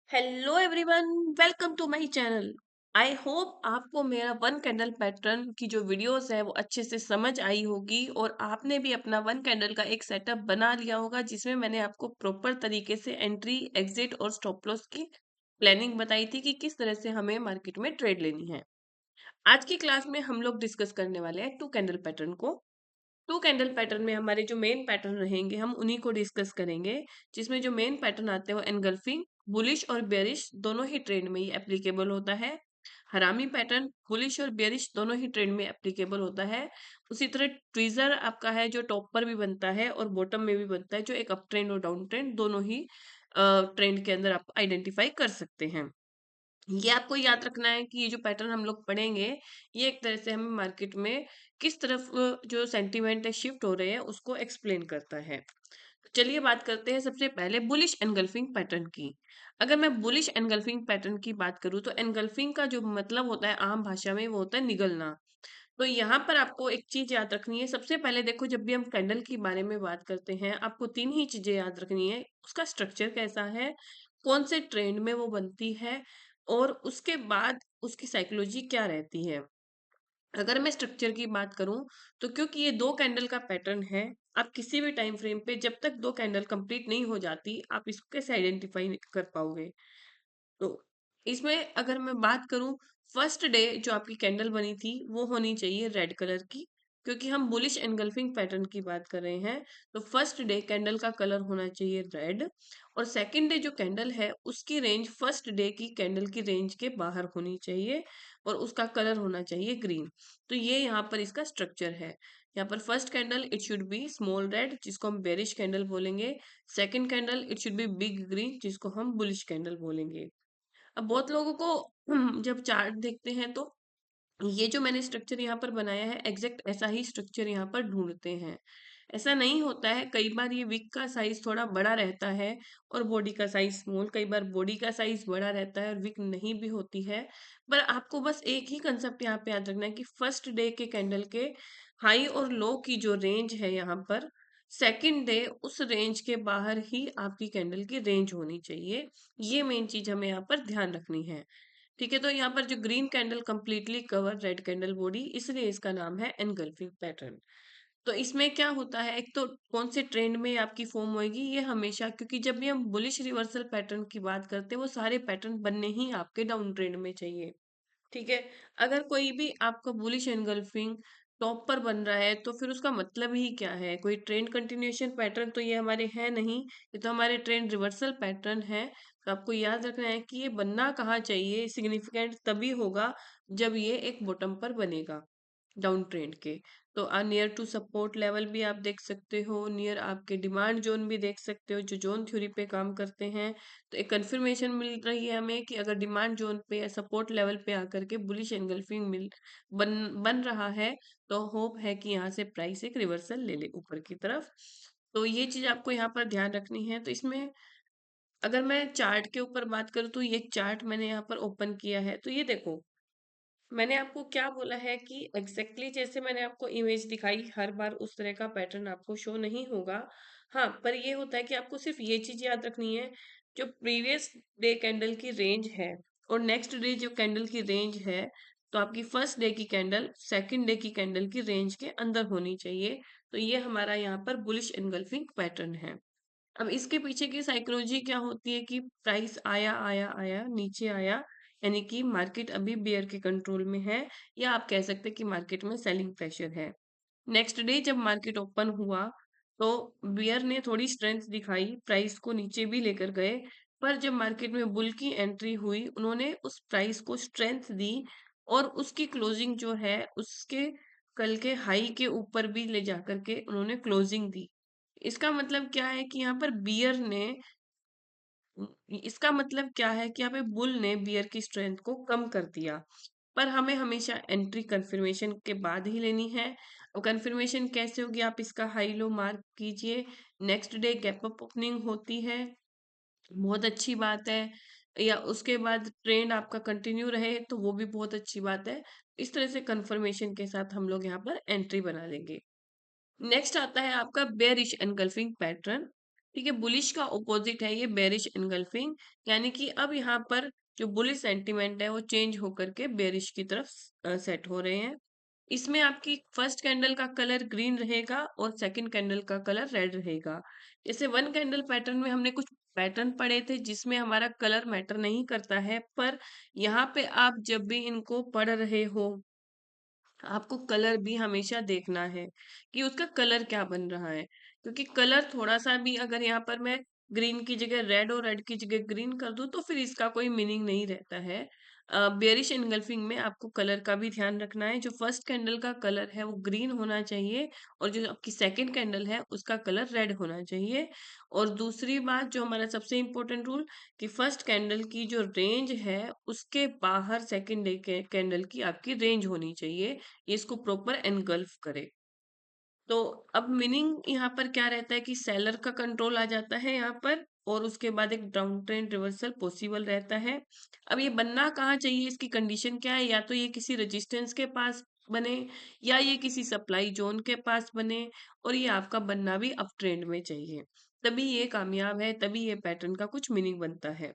Hello everyone, welcome to my channel. I hope आपको मेरा one candle pattern की जो वीडियोस है वो अच्छे से समझ आई होगी और आपने भी अपना वन कैंडल का एक सेटअप बना लिया होगा जिसमें मैंने आपको प्रॉपर तरीके से एंट्री, एग्जिट और स्टॉप लॉस की प्लानिंग बताई थी कि किस तरह से हमें मार्केट में ट्रेड लेनी है। आज की क्लास में हम लोग डिस्कस करने वाले हैं टू कैंडल पैटर्न को। टू कैंडल पैटर्न में हमारे जो मेन पैटर्न रहेंगे हम उन्हीं को डिस्कस करेंगे, जिसमें जो मेन पैटर्न आते हैं वो एनगल्फिंग, बुलिश और बेरिश दोनों ही ट्रेंड में ये एप्लीकेबल होता है। हरामी पैटर्न बुलिश और बेरिश दोनों ही ट्रेंड में एप्लीकेबल होता है। उसी तरह ट्वीजर आपका है जो टॉप पर भी बनता है और बॉटम में भी बनता है, जो एक अप ट्रेंड और डाउन ट्रेंड दोनों ही ट्रेंड के अंदर आप आइडेंटिफाई कर सकते हैं। ये आपको याद रखना है कि ये जो पैटर्न हम लोग पढ़ेंगे, ये एक तरह से हमें मार्केट में किस तरफ जो सेंटीमेंट है शिफ्ट हो रहे हैं उसको एक्सप्लेन करता है। तो चलिए बात करते हैं सबसे पहले बुलिश एनगल्फिंग पैटर्न की। अगर मैं बुलिश एनगल्फिंग पैटर्न की बात करूँ तो एनगल्फिंग का जो मतलब होता है आम भाषा में वो होता है निगलना। तो यहाँ पर आपको एक चीज याद रखनी है। सबसे पहले देखो, जब भी हम कैंडल के बारे में बात करते हैं आपको तीन ही चीजें याद रखनी है। उसका स्ट्रक्चर कैसा है, कौन से ट्रेंड में वो बनती है, और उसके बाद उसकी साइकोलॉजी क्या रहती है। अगर मैं स्ट्रक्चर की बात करूं तो क्योंकि ये दो कैंडल का पैटर्न है, आप किसी भी टाइम फ्रेम पे जब तक दो कैंडल कंप्लीट नहीं हो जाती आप इसको कैसे आइडेंटिफाई कर पाओगे। तो इसमें अगर मैं बात करूं, फर्स्ट डे जो आपकी कैंडल बनी थी वो होनी चाहिए रेड कलर की, क्योंकि हम बुलिश एनगल्फिंग पैटर्न की बात कर रहे हैं। तो फर्स्ट डे कैंडल का कलर होना चाहिए रेड, और सेकंड डे जो कैंडल है उसकी रेंज फर्स्ट डे की कैंडल की रेंज के बाहर होनी चाहिए और उसका कलर होना चाहिए ग्रीन। तो ये यहाँ पर इसका स्ट्रक्चर है। यहाँ पर first candle it should be small red जिसको हम बेरिश कैंडल बोलेंगे। Second candle it should be big green जिसको हम बुलिश कैंडल बोलेंगे। अब बहुत लोगों को जब चार्ट देखते हैं तो ये जो मैंने स्ट्रक्चर यहाँ पर बनाया है एग्जैक्ट ऐसा ही स्ट्रक्चर यहाँ पर ढूंढते हैं। ऐसा नहीं होता है, कई बार ये विक का साइज थोड़ा बड़ा रहता है और बॉडी का साइज स्मॉल, कई बार बॉडी का साइज बड़ा रहता है और विक नहीं भी होती है। पर आपको बस एक ही कंसेप्ट यहाँ पे याद रखना है कि फर्स्ट डे के कैंडल के हाई और लो की जो रेंज है यहाँ पर, सेकंड डे उस रेंज के बाहर ही आपकी कैंडल की रेंज होनी चाहिए। ये मेन चीज हमें यहाँ पर ध्यान रखनी है। ठीक है, तो यहाँ पर जो green candle completely cover red candle body, इसलिए इसका नाम है एनगल्फिंग पैटर्न। तो इसमें क्या होता है, एक तो कौन से ट्रेंड में आपकी फॉर्म होएगी ये हमेशा, क्योंकि जब भी हम बुलिश रिवर्सल पैटर्न की बात करते हैं वो सारे पैटर्न बनने ही आपके डाउन ट्रेंड में चाहिए। ठीक है, अगर कोई भी आपका बुलिश एनगल्फिंग टॉप पर बन रहा है तो फिर उसका मतलब ही क्या है, कोई ट्रेंड कंटिन्यूएशन पैटर्न तो ये हमारे है नहीं, ये तो हमारे ट्रेंड रिवर्सल पैटर्न है। तो आपको याद रखना है कि ये बनना कहाँ चाहिए, सिग्निफिकेंट तभी होगा जब ये एक बॉटम पर बनेगा डाउन ट्रेंड के। तो नियर टू सपोर्ट लेवल भी आप देख सकते हो, नियर आपके डिमांड जोन भी देख सकते हो जो जोन थ्योरी पे काम करते हैं। तो एक कंफर्मेशन मिल रही है हमें कि अगर डिमांड जोन पे या सपोर्ट लेवल पे आकर के बुलिश एंगल्फिंग मिल बन बन रहा है तो होप है कि यहाँ से प्राइस एक रिवर्सल ले ले ऊपर की तरफ। तो ये चीज आपको यहाँ पर ध्यान रखनी है। तो इसमें अगर मैं चार्ट के ऊपर बात करूँ तो ये चार्ट मैंने यहाँ पर ओपन किया है, तो ये देखो मैंने आपको क्या बोला है कि एग्जैक्टली जैसे मैंने आपको इमेज दिखाई हर बार उस तरह का पैटर्न आपको शो नहीं होगा। हाँ, पर ये होता है कि आपको सिर्फ ये चीज याद रखनी है, जो प्रीवियस डे कैंडल की रेंज है और नेक्स्ट डे जो कैंडल की रेंज है, तो आपकी फर्स्ट डे की कैंडल सेकंड डे की कैंडल की रेंज के अंदर होनी चाहिए। तो ये हमारा यहाँ पर बुलिश एनगल्फिंग पैटर्न है। अब इसके पीछे की साइकोलॉजी क्या होती है कि प्राइस आया आया आया नीचे आया, यानी कि मार्केट अभी बेयर के कंट्रोल में है, या आप कह सकते हैं कि मार्केट में सेलिंग प्रेशर है। नेक्स्ट डे जब मार्केट ओपन हुआ तो बियर ने थोड़ी स्ट्रेंथ दिखाई, प्राइस को नीचे भी लेकर गए, पर जब मार्केट में बुल की एंट्री हुई उन्होंने उस प्राइस को स्ट्रेंथ दी और उसकी क्लोजिंग जो है उसके कल के हाई के ऊपर भी ले जाकर के उन्होंने क्लोजिंग दी। इसका मतलब क्या है कि यहाँ पर बियर ने इसका मतलब क्या है कि यहाँ पे बुल ने बियर की स्ट्रेंथ को कम कर दिया। पर हमें हमेशा एंट्री कंफर्मेशन के बाद ही लेनी है। और कंफर्मेशन कैसे होगी, आप इसका हाई लो मार्क कीजिए। Next day gap up opening होती है, बहुत अच्छी बात है, या उसके बाद ट्रेंड आपका कंटिन्यू रहे तो वो भी बहुत अच्छी बात है। इस तरह से कंफर्मेशन के साथ हम लोग यहाँ पर एंट्री बना लेंगे। नेक्स्ट आता है आपका बेयरिश एनगल्फिंग पैटर्न। ठीक है, बुलिश का ऑपोजिट है ये बेरिश एनगल्फिंग, यानी कि अब यहाँ पर जो बुलिश सेंटीमेंट है वो चेंज होकर के बेरिश की तरफ सेट हो रहे हैं। इसमें आपकी फर्स्ट कैंडल का कलर ग्रीन रहेगा और सेकंड कैंडल का कलर रेड रहेगा। जैसे वन कैंडल पैटर्न में हमने कुछ पैटर्न पढ़े थे जिसमें हमारा कलर मैटर नहीं करता है, पर यहाँ पे आप जब भी इनको पढ़ रहे हो, आपको कलर भी हमेशा देखना है कि उसका कलर क्या बन रहा है, क्योंकि कलर थोड़ा सा भी अगर यहाँ पर मैं ग्रीन की जगह रेड और रेड की जगह ग्रीन कर दूं तो फिर इसका कोई मीनिंग नहीं रहता है। बेरिश एनगल्फिंग में आपको कलर का भी ध्यान रखना है। जो फर्स्ट कैंडल का कलर है वो ग्रीन होना चाहिए और जो आपकी सेकंड कैंडल है उसका कलर रेड होना चाहिए। और दूसरी बात जो हमारा सबसे इम्पोर्टेंट रूल, कि फर्स्ट कैंडल की जो रेंज है उसके बाहर सेकंड डे के कैंडल की आपकी रेंज होनी चाहिए, ये इसको प्रॉपर एनगल्फ करे। तो अब मीनिंग यहाँ पर क्या रहता है कि सेलर का कंट्रोल आ जाता है यहाँ पर, और उसके बाद एक डाउन ट्रेंड रिवर्सल पॉसिबल रहता है। अब ये बनना कहाँ चाहिए, इसकी कंडीशन क्या है, या तो ये किसी रेजिस्टेंस के पास बने या ये किसी सप्लाई जोन के पास बने, और ये आपका बनना भी अप ट्रेंड में चाहिए, तभी ये कामयाब है, तभी ये पैटर्न का कुछ मीनिंग बनता है।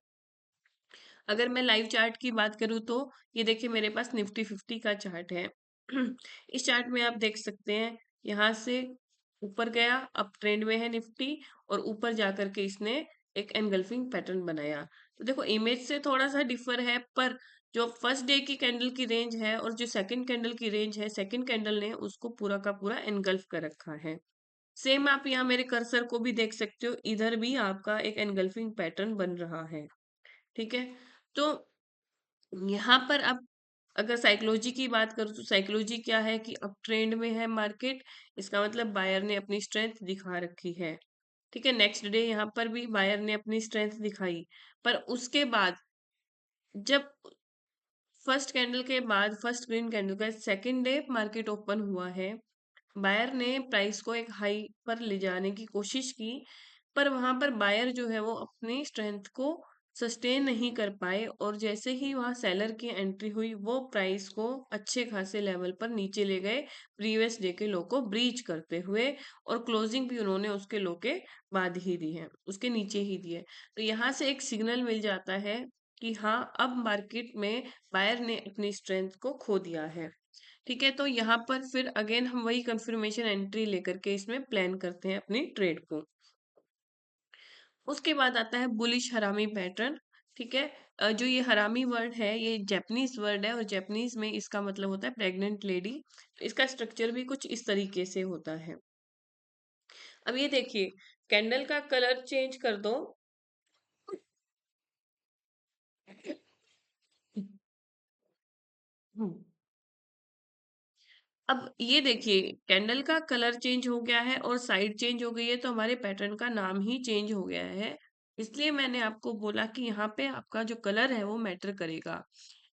अगर मैं लाइव चार्ट की बात करूँ तो ये देखिए मेरे पास निफ्टी 50 का चार्ट है। इस चार्ट में आप देख सकते हैं, यहाँ से ऊपर गया, अप ट्रेंड में है निफ्टी, और ऊपर जाकर के इसने एक एनगल्फिंग पैटर्न बनाया। तो देखो इमेज से थोड़ा सा डिफर है, पर जो फर्स्ट डे की कैंडल की रेंज है और जो सेकंड कैंडल की रेंज है, सेकंड कैंडल ने उसको पूरा का पूरा एनगल्फ कर रखा है। सेम आप यहाँ मेरे कर्सर को भी देख सकते हो, इधर भी आपका एक एनगल्फिंग पैटर्न बन रहा है। ठीक है, तो यहाँ पर अब अगर साइकोलॉजी की बात करूँ तो साइकोलॉजी क्या है कि अब ट्रेंड में है मार्केट, इसका मतलब बायर ने अपनी स्ट्रेंथ दिखा रखी है। ठीक है, नेक्स्ट डे यहाँ पर भी बायर ने अपनी स्ट्रेंथ दिखाई, पर उसके बाद जब फर्स्ट कैंडल के बाद, फर्स्ट ग्रीन कैंडल का सेकंड डे मार्केट ओपन हुआ है, बायर ने प्राइस को एक हाई पर ले जाने की कोशिश की, पर वहां पर बायर जो है वो अपनी स्ट्रेंथ को सस्टेन नहीं कर पाए, और जैसे ही वहां सेलर की एंट्री हुई वो प्राइस को अच्छे खासे लेवल पर नीचे ले गए, प्रीवियस डे के लो को ब्रीच करते हुए, और क्लोजिंग भी उन्होंने उसके लो के बाद ही दी है, उसके नीचे ही दी है। तो यहाँ से एक सिग्नल मिल जाता है कि हाँ, अब मार्केट में बायर ने अपनी स्ट्रेंथ को खो दिया है। ठीक है, तो यहाँ पर फिर अगेन हम वही कंफर्मेशन एंट्री लेकर के इसमें प्लान करते हैं अपनी ट्रेड को। उसके बाद आता है बुलिश हरामी पैटर्न। ठीक है, जो ये हरामी वर्ड है ये जापानीज वर्ड है, और जापानीज में इसका मतलब होता है प्रेग्नेंट लेडी। तो इसका स्ट्रक्चर भी कुछ इस तरीके से होता है। अब ये देखिए, कैंडल का कलर चेंज कर दो। हम्म, अब ये देखिए, कैंडल का कलर चेंज हो गया है और साइड चेंज हो गई है, तो हमारे पैटर्न का नाम ही चेंज हो गया है। इसलिए मैंने आपको बोला कि यहाँ पे आपका जो कलर है वो मैटर करेगा।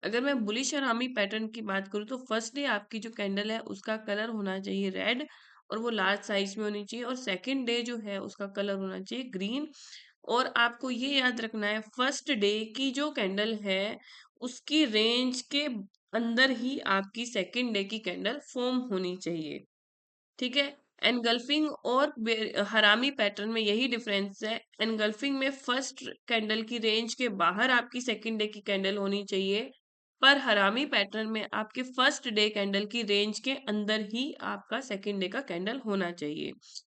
अगर मैं बुलिश और हरामी पैटर्न की बात करूँ तो फर्स्ट डे आपकी जो कैंडल है उसका कलर होना चाहिए रेड, और वो लार्ज साइज में होनी चाहिए, और सेकंड डे जो है उसका कलर होना चाहिए ग्रीन। और आपको ये याद रखना है, फर्स्ट डे की जो कैंडल है उसकी रेंज के अंदर ही आपकी सेकंड डे की कैंडल फॉर्म होनी चाहिए। ठीक है, एनगल्फिंग और हरामी पैटर्न में यही डिफरेंस है। एनगल्फिंग में फर्स्ट कैंडल की रेंज के बाहर आपकी सेकंड डे की कैंडल होनी चाहिए, पर हरामी पैटर्न में आपके फर्स्ट डे कैंडल की रेंज के अंदर ही आपका सेकंड डे का कैंडल होना चाहिए।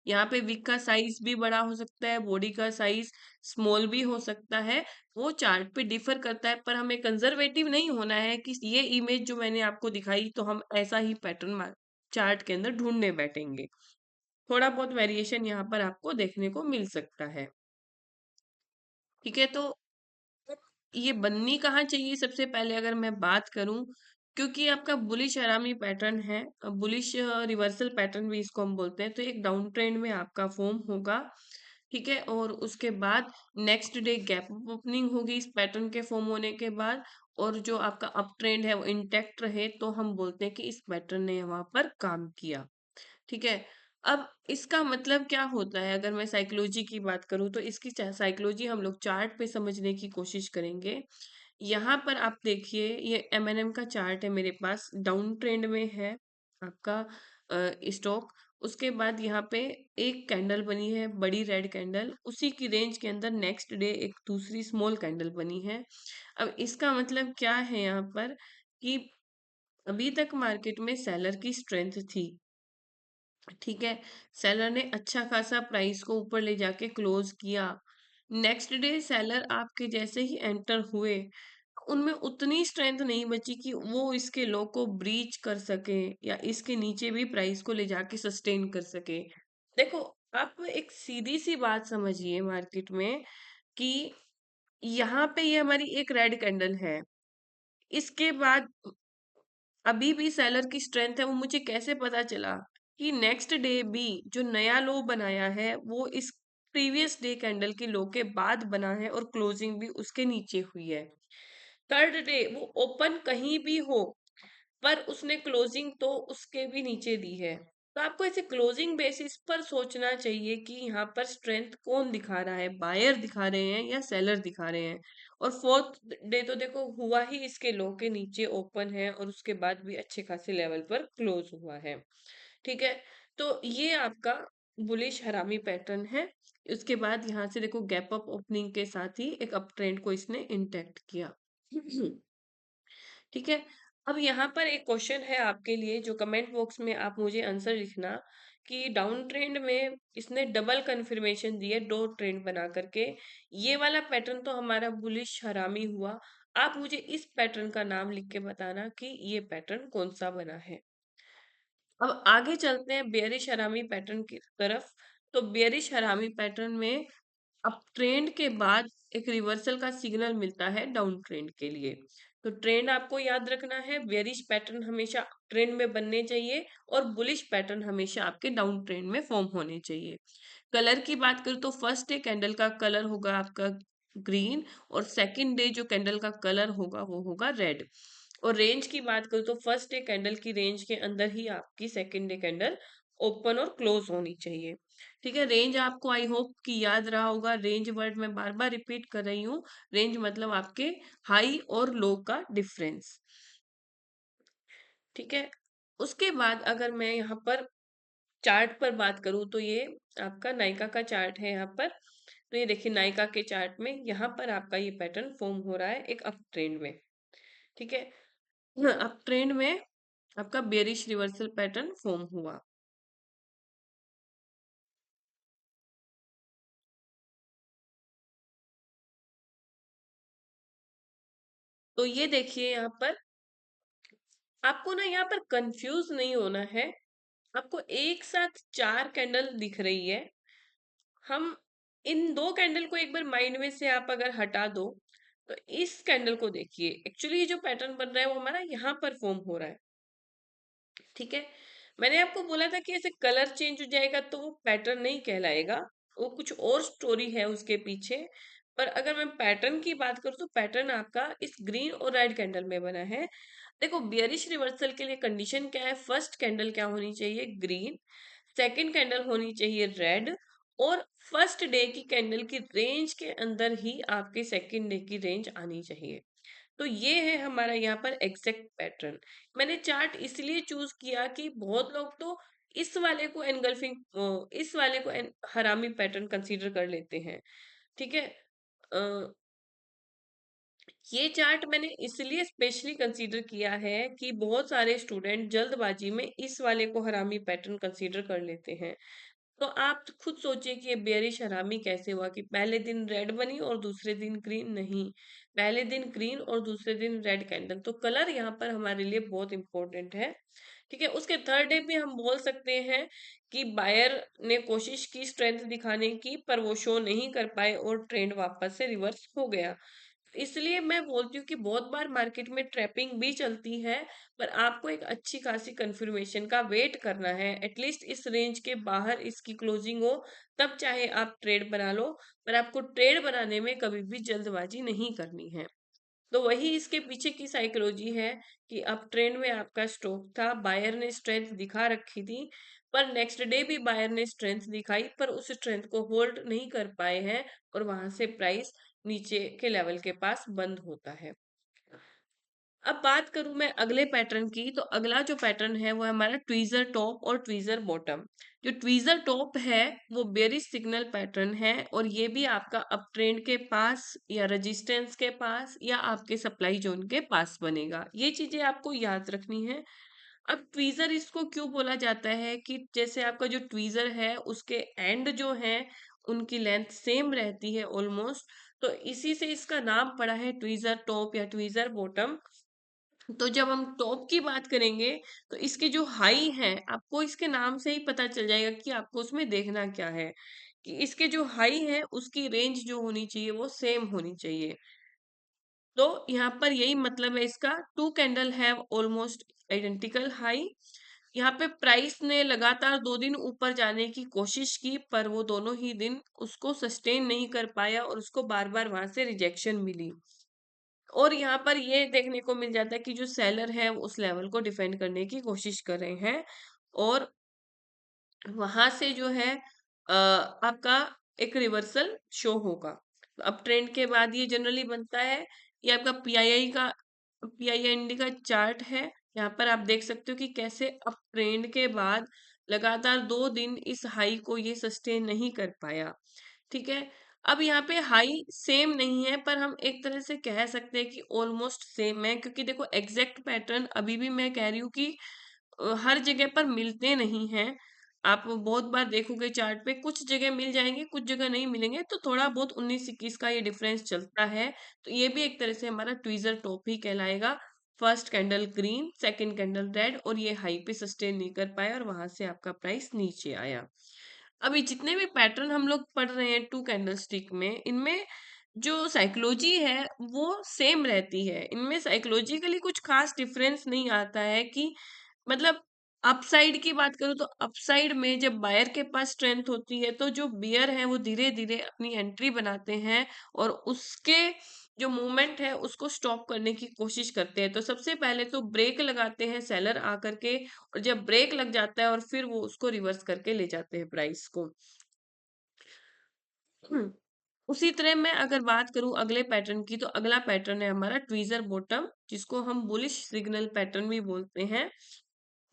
यहाँ पे विक का साइज भी बड़ा हो सकता है, बॉडी का साइज स्मॉल भी हो सकता है, वो चार्ट पे डिफर करता है, पर हमें कंजर्वेटिव नहीं होना है कि ये इमेज जो मैंने आपको दिखाई तो हम ऐसा ही पैटर्न चार्ट के अंदर ढूंढने बैठेंगे। थोड़ा बहुत वेरिएशन यहाँ पर आपको देखने को मिल सकता है। ठीक है, तो ये बननी कहाँ चाहिए सबसे पहले अगर मैं बात करूं, क्योंकि आपका बुलिश आरामी पैटर्न है, बुलिश रिवर्सल पैटर्न भी इसको हम बोलते हैं, तो एक डाउन ट्रेंड में आपका फॉर्म होगा। ठीक है, और उसके बाद नेक्स्ट डे गैप ओपनिंग होगी इस पैटर्न के फॉर्म होने के बाद, और जो आपका अप ट्रेंड है वो इंटेक्ट रहे तो हम बोलते हैं कि इस पैटर्न ने वहां पर काम किया। ठीक है, अब इसका मतलब क्या होता है, अगर मैं साइकोलॉजी की बात करूं तो इसकी साइकोलॉजी हम लोग चार्ट पे समझने की कोशिश करेंगे। यहाँ पर आप देखिए, ये एमएनएम का चार्ट है मेरे पास, डाउन ट्रेंड में है आपका स्टॉक, उसके बाद यहाँ पे एक कैंडल बनी है, बड़ी रेड कैंडल, उसी की रेंज के अंदर नेक्स्ट डे एक दूसरी स्मॉल कैंडल बनी है। अब इसका मतलब क्या है यहाँ पर, कि अभी तक मार्केट में सेलर की स्ट्रेंथ थी, ठीक है। सेलर ने अच्छा खासा प्राइस को ऊपर ले जाके क्लोज किया। नेक्स्ट डे सेलर आपके जैसे ही एंटर हुए, उनमें उतनी स्ट्रेंथ नहीं बची कि वो इसके लो को ब्रीच कर सके या इसके नीचे भी प्राइस को ले जाके सस्टेन कर सके। देखो, आप एक सीधी सी बात समझिए मार्केट में, कि यहाँ पे ये हमारी एक रेड कैंडल है, इसके बाद अभी भी सेलर की स्ट्रेंथ है। वो मुझे कैसे पता चला कि नेक्स्ट डे भी जो नया लो बनाया है वो इस प्रीवियस डे कैंडल के लो के बाद बना है और क्लोजिंग भी उसके नीचे हुई है। थर्ड डे वो ओपन कहीं भी हो, पर उसने क्लोजिंग तो उसके भी नीचे दी है। तो आपको ऐसे क्लोजिंग बेसिस पर सोचना चाहिए कि यहाँ पर स्ट्रेंथ कौन दिखा रहा है, बायर दिखा रहे हैं या सेलर दिखा रहे हैं। और फोर्थ डे तो देखो हुआ ही इसके लो के नीचे ओपन है और उसके बाद भी अच्छे खासे लेवल पर क्लोज हुआ है, ठीक है। तो ये आपका बुलिश हरामी पैटर्न है। उसके बाद यहाँ से देखो गैप अप ओपनिंग के साथ ही एक अप ट्रेंड को इसने इंटैक्ट किया। ठीक है। अब यहाँ पर एक क्वेश्चन है आपके लिए, जो कमेंट बॉक्स में आप मुझे आंसर लिखना, कि डाउन ट्रेंड में इसने डबल कंफर्मेशन दी है दो ट्रेंड बना करके। ये वाला पैटर्न तो हमारा बुलिश हरामी हुआ। आप मुझे इस पैटर्न का नाम लिख के बताना कि ये पैटर्न कौन सा बना है। अब आगे चलते हैं बेयरिश हरामी पैटर्न की तरफ। तो बेयरिश हरामी पैटर्न में अप ट्रेंड के बाद एक रिवर्सल का सिग्नल मिलता है डाउन ट्रेंड के लिए। तो ट्रेंड आपको याद रखना है, बेयरिश पैटर्न हमेशा ट्रेंड में बनने चाहिए और बुलिश पैटर्न हमेशा आपके डाउन ट्रेंड में फॉर्म होने चाहिए। कलर की बात करूँ तो फर्स्ट डे कैंडल का कलर होगा आपका ग्रीन, और सेकंड डे जो कैंडल का कलर होगा वो होगा रेड। और रेंज की बात करूँ तो फर्स्ट डे कैंडल की रेंज के अंदर ही आपकी सेकंड डे कैंडल ओपन और क्लोज होनी चाहिए, ठीक है। रेंज आपको आई होप कि याद रहा होगा। रेंज वर्ड मैं बार बार रिपीट कर रही हूँ। रेंज मतलब आपके हाई और लो का डिफरेंस, ठीक है। उसके बाद अगर मैं यहाँ पर चार्ट पर बात करूँ तो ये आपका नाइका का चार्ट है यहाँ पर। तो ये देखिए नाइका के चार्ट में यहाँ पर आपका ये पैटर्न फॉर्म हो रहा है एक अप ट्रेंड में, ठीक है। अप ट्रेंड में आपका बेरिश रिवर्सल पैटर्न फॉर्म हुआ। तो ये देखिए यहाँ पर आपको ना यहाँ पर कंफ्यूज नहीं होना है। आपको एक साथ चार कैंडल दिख रही है। हम इन दो कैंडल को एक बार माइंड में से आप अगर हटा दो, तो इस कैंडल को देखिए। एक्चुअली ये जो पैटर्न बन रहा है वो हमारा यहाँ पर फॉर्म हो रहा है, ठीक है। मैंने आपको बोला था कि ऐसे कलर चेंज हो जाएगा तो वो पैटर्न नहीं कहलाएगा, वो कुछ और स्टोरी है उसके पीछे। पर अगर मैं पैटर्न की बात करूँ तो पैटर्न आपका इस ग्रीन और रेड कैंडल में बना है। देखो बियरिश रिवर्सल के लिए कंडीशन क्या है, फर्स्ट कैंडल क्या होनी चाहिए, ग्रीन। सेकंड कैंडल होनी चाहिए रेड। और फर्स्ट डे की कैंडल की रेंज के अंदर ही आपके सेकंड डे की रेंज आनी चाहिए। तो ये है हमारा यहाँ पर एग्जैक्ट पैटर्न। मैंने चार्ट इसलिए चूज किया कि बहुत लोग तो इस वाले को एनगल्फिंग, इस वाले को हरामी पैटर्न कंसीडर कर लेते हैं, ठीक है। अ, ये चार्ट मैंने इसलिए स्पेशली कंसीडर किया है कि बहुत सारे स्टूडेंट जल्दबाजी में इस वाले को हरामी पैटर्न कंसीडर कर लेते हैं। तो आप खुद सोचिए कि ये बेयरिश हरामी कैसे हुआ, कि पहले दिन रेड बनी और दूसरे दिन ग्रीन नहीं, पहले दिन ग्रीन और दूसरे दिन रेड कैंडल। तो कलर यहाँ पर हमारे लिए बहुत इंपॉर्टेंट है, ठीक है। उसके थर्ड डे भी हम बोल सकते हैं कि बायर ने कोशिश की स्ट्रेंथ दिखाने की, पर वो शो नहीं कर पाए और ट्रेंड वापस से रिवर्स हो गया। इसलिए मैं बोलती हूँ कि बहुत बार मार्केट में ट्रैपिंग भी चलती है, पर आपको एक अच्छी खासी कंफर्मेशन का वेट करना है। एटलीस्ट इस रेंज के बाहर इसकी क्लोजिंग हो, तब चाहे आप ट्रेड बना लो। पर आपको ट्रेड बनाने में कभी भी जल्दबाजी नहीं करनी है। तो वही इसके पीछे की साइकोलॉजी है, कि अप ट्रेंड में आपका स्टॉक था, बायर ने स्ट्रेंथ दिखा रखी थी, पर नेक्स्ट डे भी बायर ने स्ट्रेंथ दिखाई, पर उस स्ट्रेंथ को होल्ड नहीं कर पाए हैं और वहां से प्राइस नीचे के लेवल के पास बंद होता है। अब बात करूं मैं अगले पैटर्न की, तो अगला जो पैटर्न है वो है हमारा ट्वीजर टॉप और ट्वीजर बॉटम। जो ट्वीजर टॉप है वो बेरिश सिग्नल पैटर्न है, और ये भी आपका अप ट्रेंड के पास या रेजिस्टेंस के पास या आपके सप्लाई जोन के पास बनेगा। ये चीजें आपको याद रखनी है। अब ट्वीजर इसको क्यों बोला जाता है कि जैसे आपका जो ट्वीजर है उसके एंड जो है उनकी लेंथ सेम रहती है ऑलमोस्ट, तो इसी से इसका नाम पड़ा है ट्वीजर टॉप या ट्वीजर बॉटम। तो जब हम टॉप की बात करेंगे तो इसके जो हाई है, आपको इसके नाम से ही पता चल जाएगा कि आपको उसमें देखना क्या है, कि इसके जो हाई है उसकी रेंज जो होनी चाहिए वो सेम होनी चाहिए। तो यहाँ पर यही मतलब है इसका, two candle have almost identical high. यहाँ पे प्राइस ने लगातार 2 दिन ऊपर जाने की कोशिश की, पर वो दोनों ही दिन उसको सस्टेन नहीं कर पाया और उसको बार बार वहां से रिजेक्शन मिली। और यहाँ पर ये देखने को मिल जाता है कि जो सेलर है वो उस लेवल को डिफेंड करने की कोशिश कर रहे हैं, और वहां से जो है आपका एक रिवर्सल शो होगा। अब ट्रेंड के बाद ये जनरली बनता है। ये आपका पीआईएनडी का चार्ट है। यहाँ पर आप देख सकते हो कि कैसे अप ट्रेंड के बाद लगातार 2 दिन इस हाई को ये सस्टेन नहीं कर पाया। ठीक है। अब यहाँ पे हाई सेम नहीं है, पर हम एक तरह से कह सकते हैं कि ऑलमोस्ट सेम है, क्योंकि देखो एग्जैक्ट पैटर्न अभी भी मैं कह रही हूँ कि हर जगह पर मिलते नहीं हैं। आप बहुत बार देखोगे चार्ट पे, कुछ जगह मिल जाएंगे कुछ जगह नहीं मिलेंगे, तो थोड़ा बहुत 19-21 का ये डिफरेंस चलता है। तो ये भी एक तरह से हमारा ट्वीजर टॉप ही कहलाएगा। First candle green, second candle red, और ये हाई पे सस्टेन नहीं कर पाया और वहां से आपका प्राइस नीचे आया। अभी जितने भी पैटर्न हम लोग पढ़ रहे हैं टू कैंडल स्टिक में, इनमें जो साइकोलॉजी है वो सेम रहती है। इनमें साइकोलॉजिकली कुछ खास डिफरेंस नहीं आता है कि मतलब अपसाइड की बात करूँ तो अपसाइड में जब बायर के पास स्ट्रेंथ होती है तो जो बियर है वो धीरे धीरे अपनी एंट्री बनाते हैं, और उसके जो मूवमेंट है उसको स्टॉप करने की कोशिश करते हैं। तो सबसे पहले तो ब्रेक लगाते हैं सेलर आकर के, और जब ब्रेक लग जाता है और फिर वो उसको रिवर्स करके ले जाते हैं प्राइस को। हम्म, उसी तरह मैं अगर बात करूं अगले पैटर्न की, तो अगला पैटर्न है हमारा ट्वीजर बॉटम, जिसको हम बुलिश सिग्नल पैटर्न भी बोलते हैं।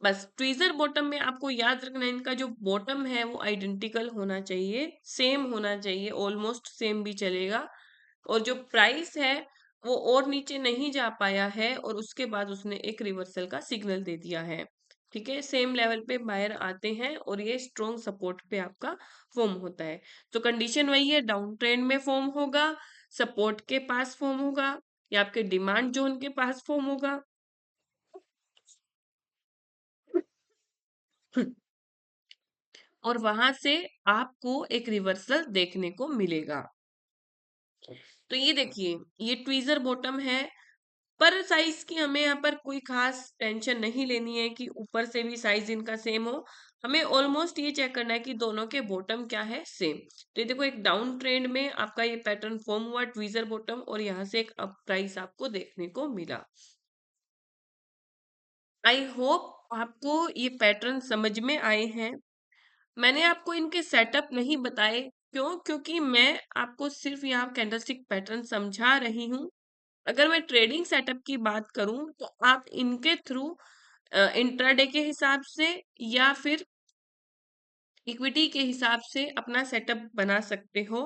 बस ट्वीजर बॉटम में आपको याद रखना है, इनका जो बॉटम है वो आइडेंटिकल होना चाहिए, सेम होना चाहिए, ऑलमोस्ट सेम भी चलेगा। और जो प्राइस है वो और नीचे नहीं जा पाया है, और उसके बाद उसने एक रिवर्सल का सिग्नल दे दिया है। ठीक है, सेम लेवल पे बायर आते हैं और ये स्ट्रॉन्ग सपोर्ट पे आपका फॉर्म होता है। तो कंडीशन वही है, डाउन ट्रेंड में फॉर्म होगा, सपोर्ट के पास फॉर्म होगा, या आपके डिमांड जोन के पास फॉर्म होगा। और वहां से आपको एक रिवर्सल देखने को मिलेगा। तो ये देखिए, ये ट्वीजर बॉटम है, पर साइज की हमें यहाँ पर कोई खास टेंशन नहीं लेनी है कि ऊपर से भी साइज इनका सेम हो। हमें ऑलमोस्ट ये चेक करना है कि दोनों के बॉटम क्या है, सेम। तो ये देखो, एक डाउन ट्रेंड में आपका ये पैटर्न फॉर्म हुआ ट्वीजर बॉटम, और यहाँ से एक अप प्राइस आपको देखने को मिला। आई होप आपको ये पैटर्न समझ में आए हैं। मैंने आपको इनके सेटअप नहीं बताए, क्यों? क्योंकि मैं आपको सिर्फ यहाँ कैंडलस्टिक पैटर्न समझा रही हूँ। अगर मैं ट्रेडिंग सेटअप की बात करूं तो आप इनके थ्रू इंट्राडे के हिसाब से या फिर इक्विटी के हिसाब से अपना सेटअप बना सकते हो।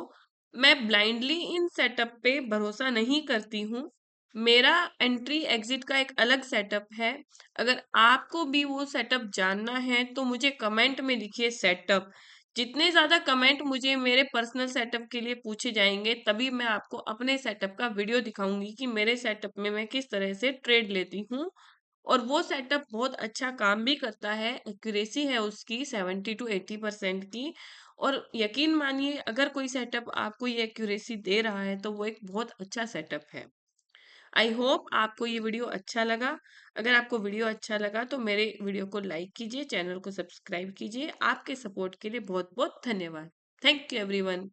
मैं ब्लाइंडली इन सेटअप पे भरोसा नहीं करती हूँ। मेरा एंट्री एग्जिट का एक अलग सेटअप है। अगर आपको भी वो सेटअप जानना है तो मुझे कमेंट में लिखिए सेटअप। जितने ज्यादा कमेंट मुझे मेरे पर्सनल सेटअप के लिए पूछे जाएंगे, तभी मैं आपको अपने सेटअप का वीडियो दिखाऊंगी कि मेरे सेटअप में मैं किस तरह से ट्रेड लेती हूँ। और वो सेटअप बहुत अच्छा काम भी करता है, एक्यूरेसी है उसकी 70 to 80% की। और यकीन मानिए, अगर कोई सेटअप आपको ये एक्यूरेसी दे रहा है तो वो एक बहुत अच्छा सेटअप है। आई होप आपको ये वीडियो अच्छा लगा। अगर आपको वीडियो अच्छा लगा तो मेरे वीडियो को लाइक कीजिए, चैनल को सब्सक्राइब कीजिए। आपके सपोर्ट के लिए बहुत बहुत धन्यवाद। Thank you everyone.